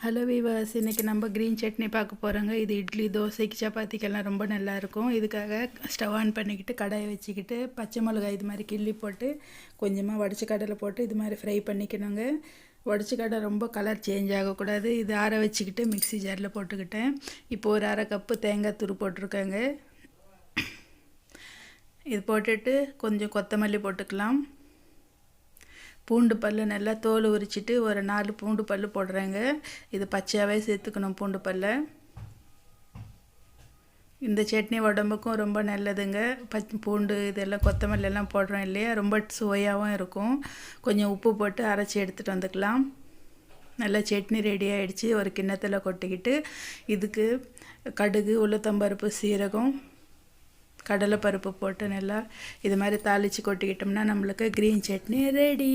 Hello viewers, இன்றைக்கி நம்ம green chutney பார்க்க போகிறோங்க. இது இட்லி, தோசைக்கு, சப்பாத்திக்கெல்லாம் ரொம்ப நல்லாயிருக்கும். இதுக்காக ஸ்டவ் ஆன் பண்ணிக்கிட்டு கடாயை வச்சுக்கிட்டு பச்சை மிளகாய் இது மாதிரி கிள்ளி போட்டு கொஞ்சமாக வடித்த கடலை போட்டு இது மாதிரி ஃப்ரை பண்ணிக்கணுங்க. வடித்த கடலை ரொம்ப கலர் சேஞ்ச் ஆகக்கூடாது. இது ஆற வச்சுக்கிட்டு மிக்ஸி ஜாரில் போட்டுக்கிட்டேன். இப்போ ஒரு அரை கப்பு தேங்காய் துரு போட்டிருக்கேங்க. இது போட்டுட்டு கொஞ்சம் கொத்தமல்லி போட்டுக்கலாம். பூண்டு பல் நல்லா தோல் உரிச்சிட்டு ஒரு 4 பூண்டு பல் போடுறேங்க. இது பச்சையாகவே சேர்த்துக்கணும் பூண்டு பல்லை. இந்த சட்னி உடம்புக்கும் ரொம்ப நல்லதுங்க. பூண்டு இதெல்லாம் கொத்தமல்லி எல்லாம் போடுறோம் இல்லையா, ரொம்ப சுவையாகவும் இருக்கும். கொஞ்சம் உப்பு போட்டு அரைச்சி எடுத்துகிட்டு வந்துக்கலாம். நல்லா சட்னி ரெடி ஆகிடுச்சு. ஒரு கிண்ணத்தில் கொட்டிக்கிட்டு இதுக்கு கடுகு, உளுத்தம்பருப்பு, சீரகம், கடலைப்பருப்பு போட்டு நல்லா இது மாதிரி தாளித்து கொட்டிக்கிட்டோம்னா நம்மளுக்கு க்ரீன் சட்னி ரெடி.